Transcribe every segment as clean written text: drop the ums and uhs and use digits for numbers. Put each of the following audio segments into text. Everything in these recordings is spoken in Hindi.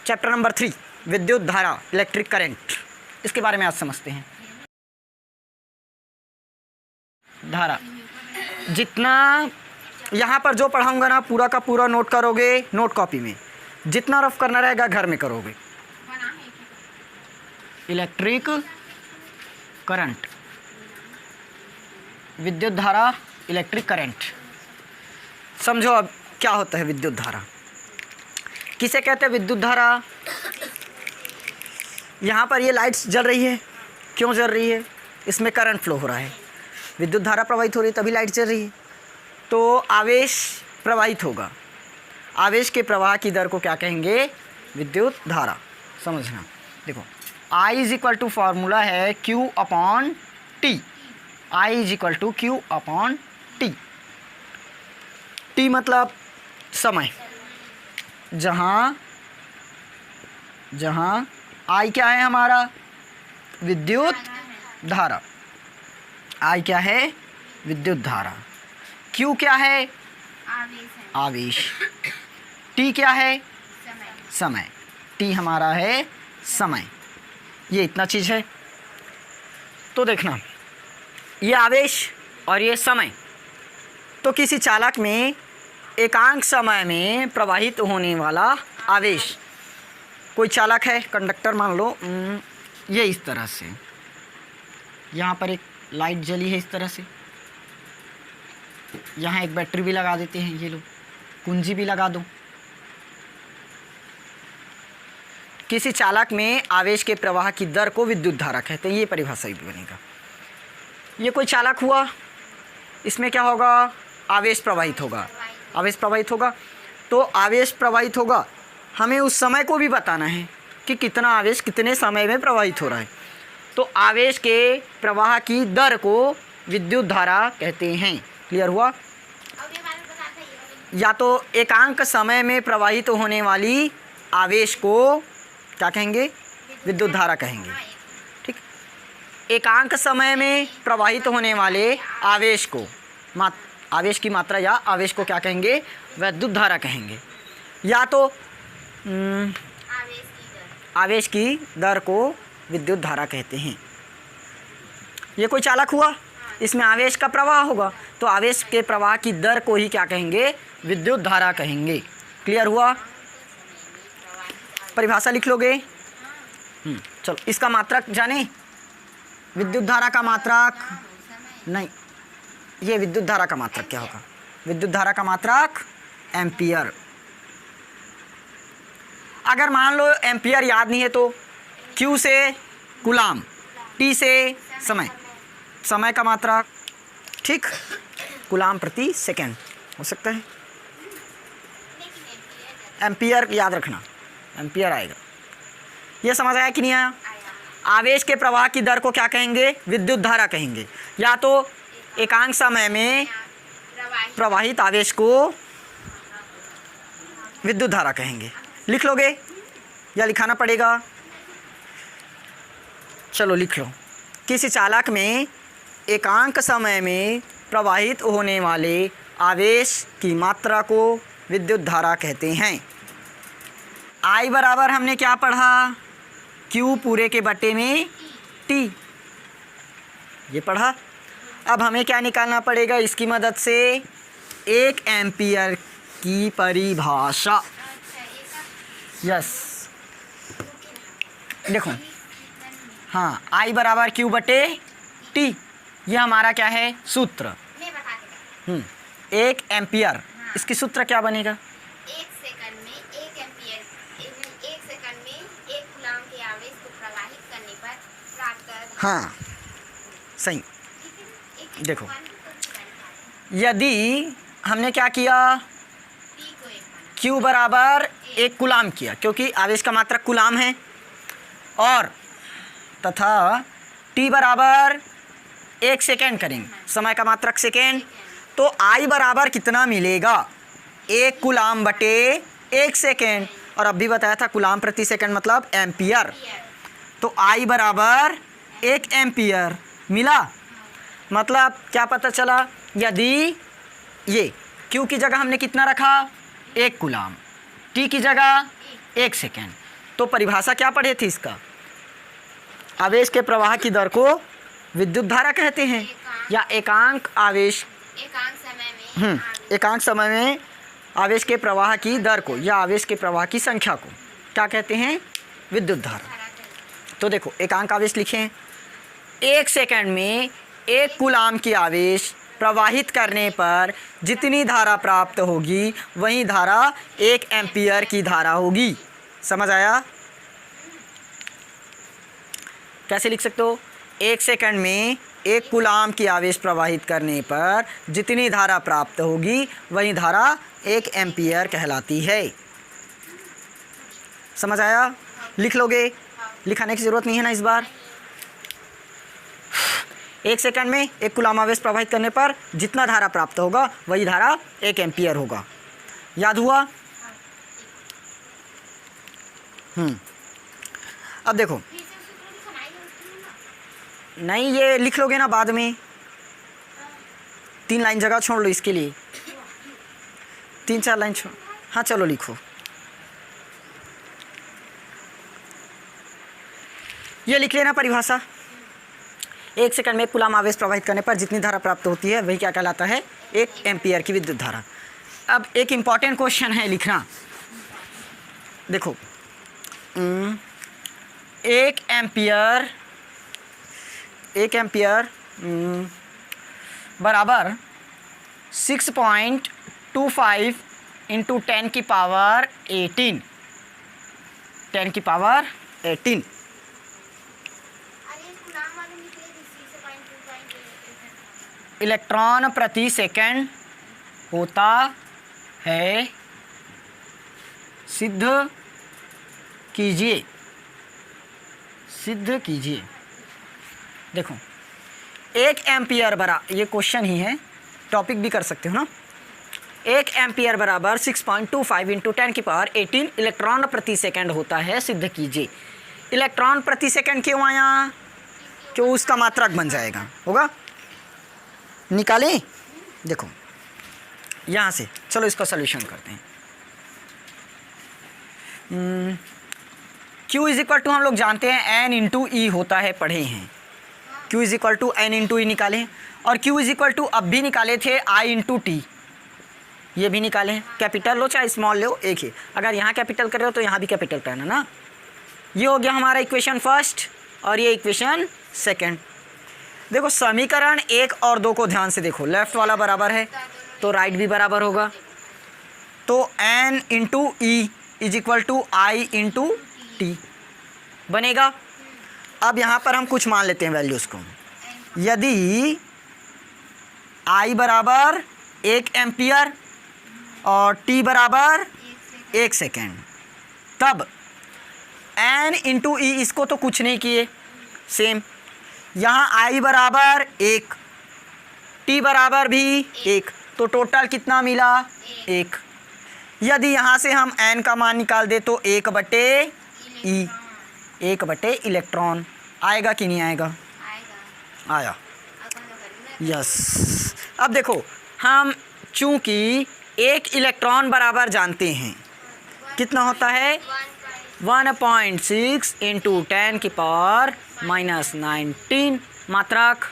चैप्टर नंबर 3 विद्युत धारा इलेक्ट्रिक करंट, इसके बारे में आज समझते हैं। धारा, जितना यहाँ पर जो पढ़ाऊँगा ना पूरा का पूरा नोट करोगे नोट कॉपी में, जितना रफ करना रहेगा घर में करोगे। इलेक्ट्रिक करंट, विद्युत धारा इलेक्ट्रिक करंट, समझो अब क्या होता है विद्युत धारा। किसे कहते हैं विद्युत धारा? यहाँ पर ये लाइट्स जल रही है, क्यों जल रही है? इसमें करंट फ्लो हो रहा है, विद्युत धारा प्रवाहित हो रही है, तभी लाइट जल रही है। तो आवेश प्रवाहित होगा, आवेश के प्रवाह की दर को क्या कहेंगे? विद्युत धारा। समझना, देखो I is equal to formula है Q upon T। I is equal to Q upon T। T मतलब समय, जहाँ I क्या है हमारा? विद्युत धारा। I क्या है? विद्युत धारा। Q क्या है? आवेश। T क्या है? समय। T हमारा है समय। ये इतना चीज़ है। तो देखना, ये आवेश और ये समय। तो किसी चालक में एकांक समय में प्रवाहित होने वाला आवेश, कोई चालक है, कंडक्टर मान लो, ये इस तरह से, यहाँ पर एक लाइट जली है इस तरह से, यहाँ एक बैटरी भी लगा देते हैं, ये लो कुंजी भी लगा दो। किसी चालक में आवेश के प्रवाह की दर को विद्युत धारा कहते हैं, ये परिभाषा भी बनेगा। ये कोई चालक हुआ, इसमें क्या होगा? आवेश प्रवाहित होगा, आवेश प्रवाहित होगा। तो आवेश प्रवाहित होगा, हमें उस समय को भी बताना है कि कितना आवेश कितने समय में प्रवाहित हो रहा है। तो आवेश के प्रवाह की दर को विद्युत धारा कहते हैं। क्लियर हुआ? या तो एकांक समय में प्रवाहित होने वाली आवेश को क्या कहेंगे? विद्युत धारा कहेंगे। ठीक, एकांक समय में प्रवाहित होने वाले आवेश को, आवेश की मात्रा या आवेश को क्या कहेंगे? विद्युत धारा कहेंगे। या तो आवेश की दर को विद्युत धारा कहते हैं। ये कोई चालक हुआ, इसमें आवेश का प्रवाह होगा, तो आवेश के प्रवाह की दर को ही क्या कहेंगे? विद्युत धारा कहेंगे। क्लियर हुआ? परिभाषा लिख लोगे? चलो, इसका मात्रक जाने? विद्युत धारा का मात्रक नहीं, ये विद्युत धारा का मात्रक क्या होगा? विद्युत धारा का मात्रक एम्पियर। अगर मान लो एम्पियर याद नहीं है तो Q से कूलाम, T से समय, समय का मात्रक, ठीक, कूलाम प्रति सेकेंड हो सकता है। एम्पियर याद रखना, एम्पियर आएगा। ये समझ आया कि नहीं आया? आवेश के प्रवाह की दर को क्या कहेंगे? विद्युत धारा कहेंगे। या तो एकांक समय में प्रवाहित आवेश को विद्युत धारा कहेंगे। लिख लोगे या लिखाना पड़ेगा? चलो लिख लो। किसी चालक में एकांक समय में प्रवाहित होने वाले आवेश की मात्रा को विद्युत धारा कहते हैं। I बराबर हमने क्या पढ़ा? Q पूरे के बटे में T, ये पढ़ा। अब हमें क्या निकालना पड़ेगा इसकी मदद से? 1 एम्पियर की परिभाषा। यस, देखो, हाँ, I बराबर Q बटे T, ये हमारा क्या है? सूत्र। 1 एम्पियर, इसकी सूत्र क्या बनेगा? हाँ, सही। देखो, यदि हमने क्या किया? Q बराबर 1 कूलाम किया, क्योंकि आवेश का मात्रक कूलाम है, और तथा T बराबर 1 सेकेंड करेंगे, समय का मात्रक सेकेंड। तो I बराबर कितना मिलेगा? 1 कूलाम बटे 1 सेकेंड, और अब भी बताया था कूलाम प्रति सेकेंड मतलब एम्पियर। तो I बराबर 1 एम्पियर मिला। मतलब क्या पता चला? यदि ये Q की जगह हमने कितना रखा? 1 कूलाम, T की जगह 1 सेकेंड, तो परिभाषा क्या पढ़े थे इसका? आवेश के प्रवाह की दर को विद्युत धारा कहते हैं, या एकांक आवेश, एकांक समय में आवेश के प्रवाह की दर को या आवेश के प्रवाह की संख्या को क्या कहते हैं? विद्युत धारा। तो देखो एकांक आवेश लिखे हैं, 1 सेकंड में 1 कूलाम की आवेश प्रवाहित करने पर जितनी धारा प्राप्त होगी वही धारा 1 एम्पियर की धारा होगी। समझ आया? कैसे लिख सकते हो? 1 सेकंड में 1 कूलाम की आवेश प्रवाहित करने पर जितनी धारा प्राप्त होगी वही धारा 1 एम्पियर कहलाती है। समझ आया? लिख लोगे? लिखाने की ज़रूरत नहीं है ना इस बार। 1 सेकंड में 1 कूलाम आवेश प्रवाहित करने पर जितना धारा प्राप्त होगा वही धारा 1 एम्पियर होगा। याद हुआ? अब देखो, नहीं ये लिख लोगे ना बाद में, 3 लाइन जगह छोड़ लो इसके लिए, 3-4 लाइन छोड़। हाँ चलो लिखो। ये लिख लेना परिभाषा। 1 सेकंड में 1 कूलाम आवेश प्रवाहित करने पर जितनी धारा प्राप्त होती है वही क्या कहलाता है? 1 एम्पियर की विद्युत धारा। अब एक इम्पॉर्टेंट क्वेश्चन है लिखना। देखो 1 एम्पियर बराबर 6.25 इंटू 10 की पावर 18 इलेक्ट्रॉन प्रति सेकंड होता है। सिद्ध कीजिए। देखो 1 एम्पियर बराबर, ये क्वेश्चन ही है, टॉपिक भी कर सकते हो ना। 1 एम्पियर बराबर 6.25 इंटू 10 की पावर 18 इलेक्ट्रॉन प्रति सेकंड होता है, सिद्ध कीजिए। इलेक्ट्रॉन प्रति सेकंड क्यों आया? क्यों? उसका मात्रक बन जाएगा, होगा। निकालें? देखो यहाँ से, चलो इसका सॉल्यूशन करते हैं। Q इज इक्वल टू हम लोग जानते हैं N इंटू ई होता है, पढ़े हैं। Q is equal to N into E निकालें, और Q इज इक्वल टू अब भी निकाले थे I इंटू टी, ये भी निकालें। कैपिटल लो चाहे स्मॉल लो, एक ही। अगर यहाँ कैपिटल कर रहे हो तो यहाँ भी कैपिटल करना ना। ये हो गया हमारा इक्वेशन फर्स्ट और ये इक्वेशन सेकंड। देखो समीकरण 1 और 2 को ध्यान से देखो, लेफ्ट वाला बराबर है तो राइट भी बराबर होगा। तो N into E is equal to I into T बनेगा। अब यहाँ पर हम कुछ मान लेते हैं वैल्यूज़ को। यदि I बराबर 1 एम्पियर और T बराबर 1 सेकेंड, तब N इंटू ई, इसको तो कुछ नहीं किए, सेम। यहाँ I बराबर 1, T बराबर भी 1, तो टोटल कितना मिला? 1। यदि यहाँ से हम N का मान निकाल दे तो 1/E, 1/, इलेक्ट्रॉन। आएगा कि नहीं आएगा? आया, यस। अब देखो हम चूँकि 1 इलेक्ट्रॉन बराबर जानते हैं, कितना होता है? 1.6 इंटू 10 की पावर -19 मात्रक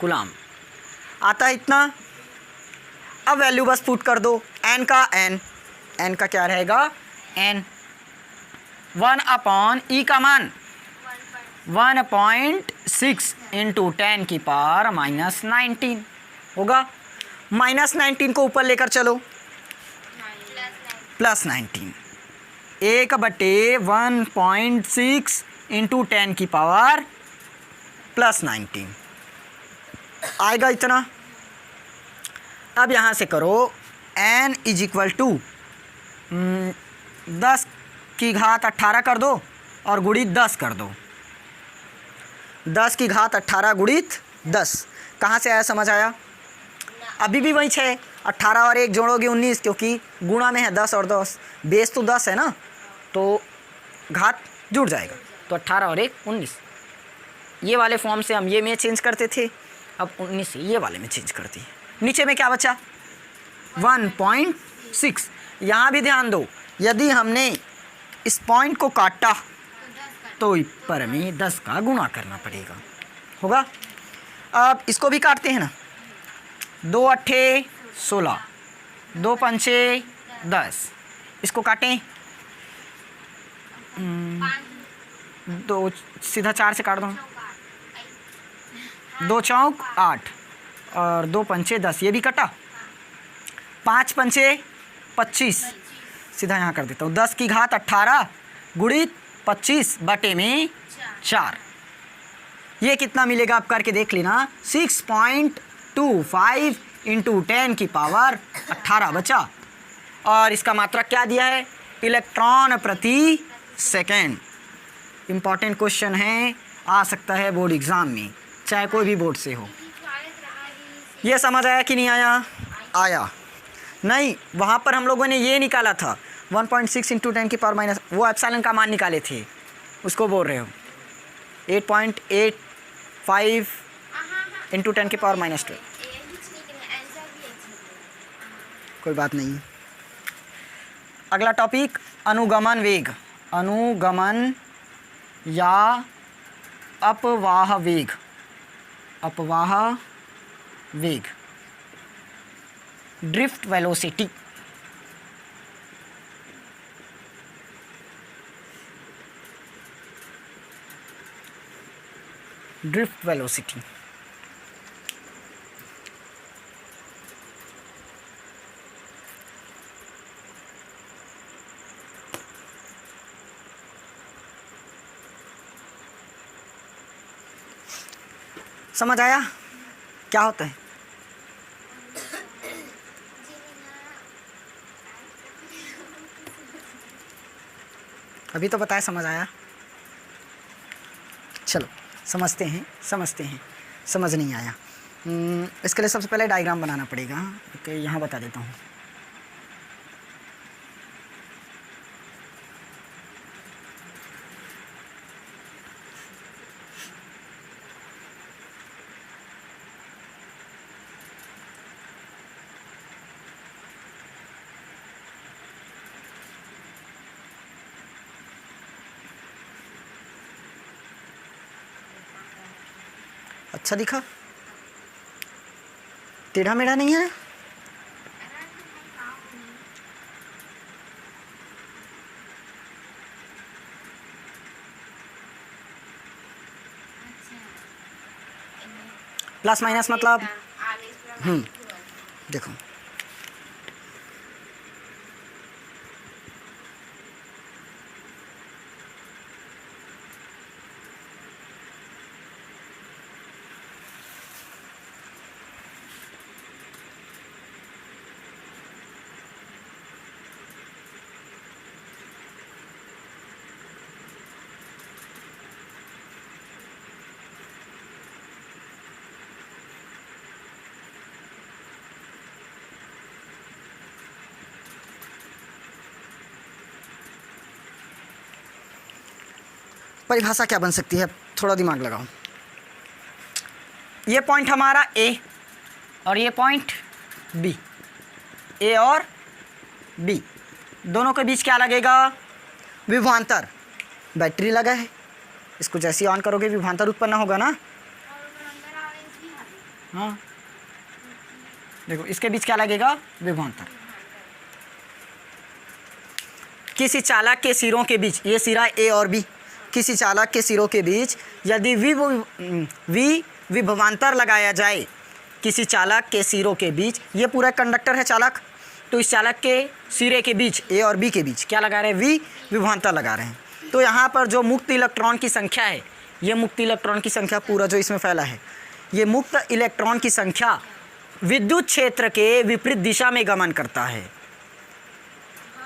कूलाम आता है इतना। अब वैल्यू बस पुट कर दो, N का N का क्या रहेगा? N 1/E का मान 1.6 इंटू 10 की पावर -19 होगा। -19 को ऊपर लेकर चलो, +19, 1/1.6 इंटू 10 की पावर +19 आएगा इतना। अब यहाँ से करो N इज इक्वल टू 10 की घात 18 कर दो और गुणित 10 कर दो। 10 की घात 18 गुणित 10 कहाँ से आया? समझ आया? अभी भी वही 6, 18 और 1 जोड़ोगे 19, क्योंकि गुणा में है 10 और 10, बेस तो 10 है ना, तो घात जुड़ जाएगा। तो 18 और 1 19। ये वाले फॉर्म से हम ये में चेंज करते थे, अब 19 से ये वाले में चेंज करते हैं। नीचे में क्या बचा? 1.6। यहाँ भी ध्यान दो, यदि हमने इस पॉइंट को काटा तो पर में 10 का गुणा करना पड़ेगा, होगा। अब इसको भी काटते हैं ना, 2 अट्ठे 16, 2 पंचे 10, इसको काटें, 2 सीधा 4 से काट दो, 2 चौक 8 और 2 पंचे 10, ये भी कटा, 5 पंचे 25, सीधा यहाँ कर देता हूँ, 10 की घात 18 गुणित 25 बटे में 4, ये कितना मिलेगा आप करके देख लेना, 6.25 इंटू 10 की पावर 18 बचा। और इसका मात्रक क्या दिया है, इलेक्ट्रॉन प्रति सेकेंड। इम्पॉर्टेंट क्वेश्चन है, आ सकता है बोर्ड एग्ज़ाम में, चाहे कोई भी बोर्ड से हो। ये समझ आया कि नहीं आया? आया नहीं, वहाँ पर हम लोगों ने ये निकाला था 1.6 इंटू 10 की पावर माइनस, वो एप्सिलॉन का मान निकाले थे, उसको बोल रहे हो। 8.85 इंटू 10 की पावर माइनस 12, कोई बात नहीं। अगला टॉपिक अनुगमन वेग, अनुगमन या अपवाह वेग, अपवाह वेग, ड्रिफ्ट वेलोसिटी। ड्रिफ्ट वेलोसिटी समझ आया क्या होता है? अभी तो बताया समझ आया। चलो समझते हैं, समझ नहीं आया। इसके लिए सबसे पहले डायग्राम बनाना पड़ेगा। ओके, यहाँ बता देता हूँ। अच्छा दिखा, टेढ़ा मेढ़ा नहीं है। प्लस माइनस मतलब देखो, परिभाषा क्या बन सकती है, थोड़ा दिमाग लगाओ। ये पॉइंट हमारा ए और ये पॉइंट बी, ए और बी दोनों के बीच क्या लगेगा, विभवांतर। बैटरी लगा है, इसको जैसे ही ऑन करोगे विभवांतर उत्पन्न होगा ना। हाँ देखो, इसके बीच क्या लगेगा, विभवांतर। किसी चालक के सिरों के बीच, ये सिरा ए और बी, किसी चालक के सिरों के बीच यदि विभवांतर लगाया जाए, किसी चालक के सिरों के बीच, ये पूरा कंडक्टर है चालक, तो इस चालक के सिरे के बीच, ए और बी के बीच क्या लगा रहे हैं, विभवांतर लगा रहे हैं। तो यहाँ पर जो मुक्त इलेक्ट्रॉन की संख्या है, ये मुक्त इलेक्ट्रॉन की संख्या पूरा जो इसमें फैला है, ये मुक्त इलेक्ट्रॉन की संख्या विद्युत क्षेत्र के विपरीत दिशा में गमन करता है।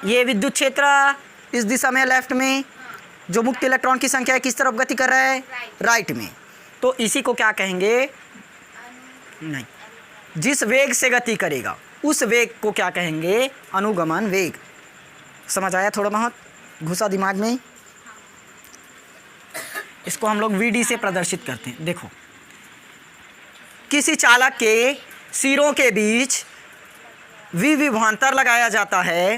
ये विद्युत क्षेत्र इस दिशा में, लेफ्ट में, जो मुक्त इलेक्ट्रॉन की संख्या है किस तरफ गति कर रहा है, राइट में। तो इसी को क्या कहेंगे, नहीं, जिस वेग से गति करेगा उस वेग को क्या कहेंगे, अनुगमन वेग। समझ आया, थोड़ा बहुत घुसा दिमाग में। इसको हम लोग वीडी से प्रदर्शित करते हैं। देखो, किसी चालक के सिरों के बीच विभवांतर लगाया जाता है,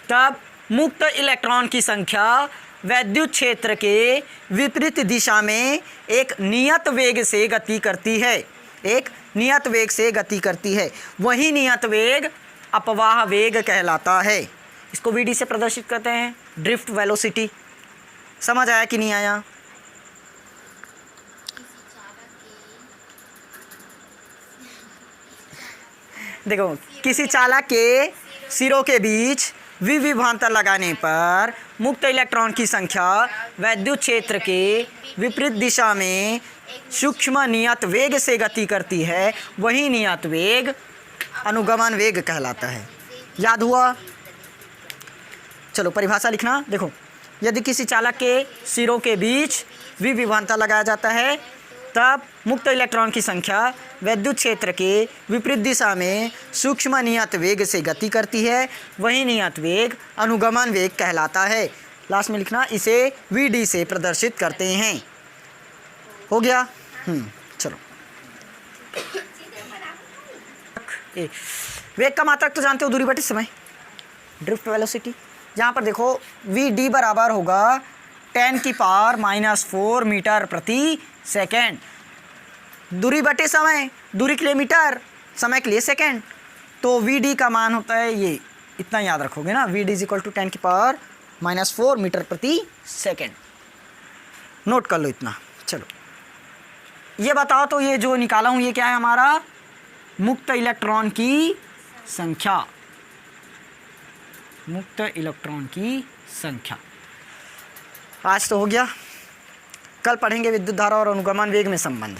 तब मुक्त इलेक्ट्रॉन की संख्या वैद्युत क्षेत्र के विपरीत दिशा में एक नियत वेग से गति करती है, एक नियत वेग से गति करती है। वही नियत वेग अपवाह वेग कहलाता है। इसको वीडी से प्रदर्शित करते हैं, ड्रिफ्ट वेलोसिटी। समझ आया कि नहीं आया? देखो, किसी चालक के सिरों के बीच विभवांतर लगाने पर मुक्त इलेक्ट्रॉन की संख्या वैद्युत क्षेत्र के विपरीत दिशा में सूक्ष्म नियत वेग से गति करती है। वही नियत वेग अनुगमन वेग कहलाता है। याद हुआ? चलो परिभाषा लिखना। देखो, यदि किसी चालक के सिरों के बीच विभवांतर लगाया जाता है तब मुक्त इलेक्ट्रॉन की संख्या वैद्युत क्षेत्र के विपरीत दिशा में सूक्ष्म नियत वेग से गति करती है। वही नियत वेग अनुगमन वेग कहलाता है। लास्ट में लिखना, इसे वीडी से प्रदर्शित करते हैं। हो गया? चलो, वेग का मात्रक तो जानते हो, दूरी बटे समय, ड्रिफ्ट वेलोसिटी। यहाँ पर देखो वी डी बराबर होगा 10⁻⁻⁴ मीटर प्रति सेकेंड। दूरी बटे समय, दूरी के लिए मीटर, समय के लिए सेकेंड। तो वी डी का मान होता है ये, इतना याद रखोगे ना, V D is equal to 10⁻⁻⁴ metre प्रति सेकेंड। नोट कर लो इतना। चलो ये बताओ तो ये जो निकाला हूँ ये क्या है हमारा? मुक्त इलेक्ट्रॉन की संख्या, मुक्त इलेक्ट्रॉन की संख्या। आज तो हो गया, कल पढ़ेंगे विद्युत धारा और अनुगमन वेग में संबंध।